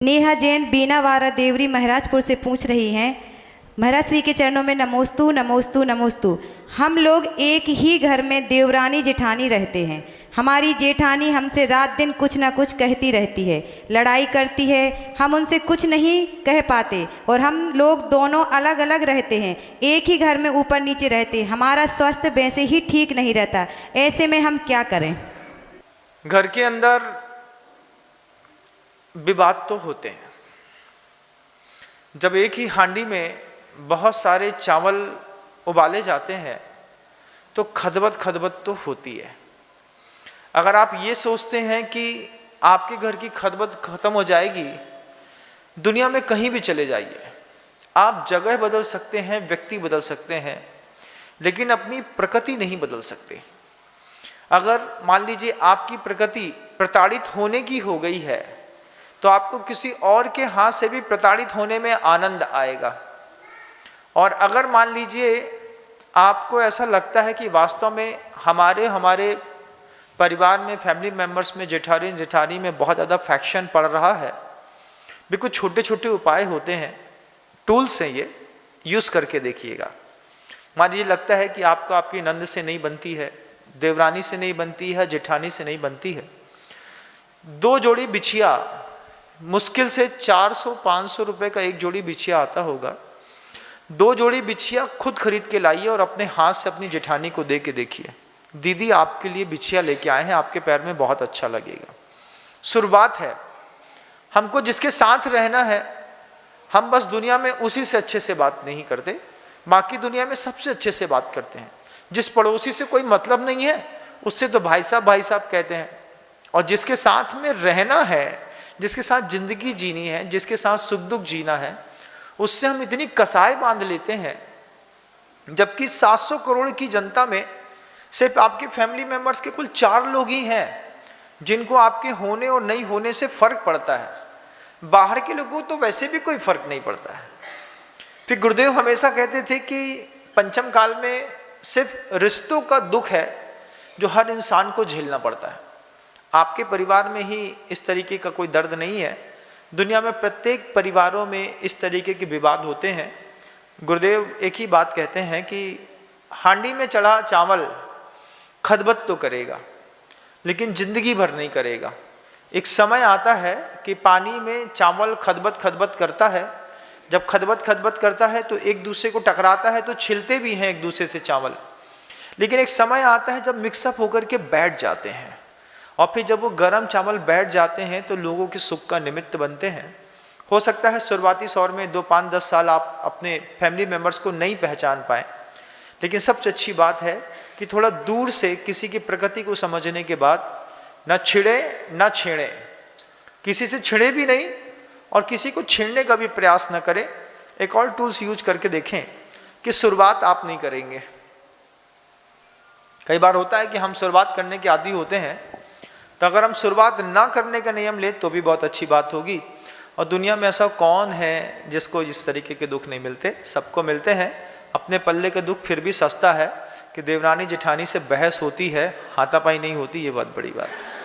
नेहा जैन बीना वारा देवरी महाराजपुर से पूछ रही हैं, महाराज श्री के चरणों में नमोस्तु नमोस्तु नमोस्तु। हम लोग एक ही घर में देवरानी जेठानी रहते हैं। हमारी जेठानी हमसे रात दिन कुछ ना कुछ कहती रहती है, लड़ाई करती है, हम उनसे कुछ नहीं कह पाते और हम लोग दोनों अलग अलग रहते हैं, एक ही घर में ऊपर नीचे रहते हैं। हमारा स्वास्थ्य वैसे ही ठीक नहीं रहता, ऐसे में हम क्या करें? घर के अंदर विवाद तो होते हैं। जब एक ही हांडी में बहुत सारे चावल उबाले जाते हैं तो खदबद तो होती है। अगर आप ये सोचते हैं कि आपके घर की खदबद खत्म हो जाएगी, दुनिया में कहीं भी चले जाइए, आप जगह बदल सकते हैं, व्यक्ति बदल सकते हैं, लेकिन अपनी प्रकृति नहीं बदल सकते। अगर मान लीजिए आपकी प्रकृति प्रताड़ित होने की हो गई है तो आपको किसी और के हाथ से भी प्रताड़ित होने में आनंद आएगा। और अगर मान लीजिए आपको ऐसा लगता है कि वास्तव में हमारे परिवार में, फैमिली मेम्बर्स में, जेठानी में बहुत ज़्यादा फैक्शन पड़ रहा है, भी कुछ छोटे छोटे उपाय होते हैं, टूल्स हैं, ये यूज़ करके देखिएगा। मान लीजिए लगता है कि आपको आपकी नंद से नहीं बनती है, देवरानी से नहीं बनती है, जेठानी से नहीं बनती है, 2 जोड़ी बिछिया, मुश्किल से 400-500 रुपए का एक जोड़ी बिछिया आता होगा, 2 जोड़ी बिछिया खुद खरीद के लाइए और अपने हाथ से अपनी जेठानी को दे के देखिए, दीदी आपके लिए बिछिया लेके आए हैं, आपके पैर में बहुत अच्छा लगेगा। शुरुआत है। हमको जिसके साथ रहना है, हम बस दुनिया में उसी से अच्छे से बात नहीं करते, बाकी दुनिया में सबसे अच्छे से बात करते हैं। जिस पड़ोसी से कोई मतलब नहीं है उससे तो भाई साहब कहते हैं, और जिसके साथ में रहना है, जिसके साथ जिंदगी जीनी है, जिसके साथ सुख दुख जीना है, उससे हम इतनी कसाई बांध लेते हैं। जबकि 700 करोड़ की जनता में सिर्फ आपके फैमिली मेंबर्स के कुल 4 लोग ही हैं जिनको आपके होने और नहीं होने से फर्क पड़ता है। बाहर के लोगों को तो वैसे भी कोई फर्क नहीं पड़ता है। फिर गुरुदेव हमेशा कहते थे कि पंचम काल में सिर्फ रिश्तों का दुख है जो हर इंसान को झेलना पड़ता है। आपके परिवार में ही इस तरीके का कोई दर्द नहीं है, दुनिया में प्रत्येक परिवारों में इस तरीके के विवाद होते हैं। गुरुदेव एक ही बात कहते हैं कि हांडी में चढ़ा चावल खदबद तो करेगा लेकिन जिंदगी भर नहीं करेगा। एक समय आता है कि पानी में चावल खदबद करता है। जब खदबद करता है तो एक दूसरे को टकराता है, तो छिलते भी हैं एक दूसरे से चावल, लेकिन एक समय आता है जब मिक्सअप होकर के बैठ जाते हैं, और फिर जब वो गर्म चावल बैठ जाते हैं तो लोगों के सुख का निमित्त बनते हैं। हो सकता है शुरुआती दौर में 2, 5, 10 साल आप अपने फैमिली मेम्बर्स को नहीं पहचान पाएँ, लेकिन सबसे अच्छी बात है कि थोड़ा दूर से किसी की प्रकृति को समझने के बाद न छिड़े न छेड़े, किसी से छिड़े भी नहीं और किसी को छेड़ने का भी प्रयास न करें। एक और टूल्स यूज करके देखें कि शुरुआत आप नहीं करेंगे। कई बार होता है कि हम शुरुआत करने के आदी होते हैं, तो अगर हम शुरुआत ना करने का नियम लें तो भी बहुत अच्छी बात होगी। और दुनिया में ऐसा कौन है जिसको इस तरीके के दुख नहीं मिलते? सबको मिलते हैं। अपने पल्ले का दुख फिर भी सस्ता है कि देवरानी जेठानी से बहस होती है, हाथापाई नहीं होती, ये बहुत बड़ी बात है।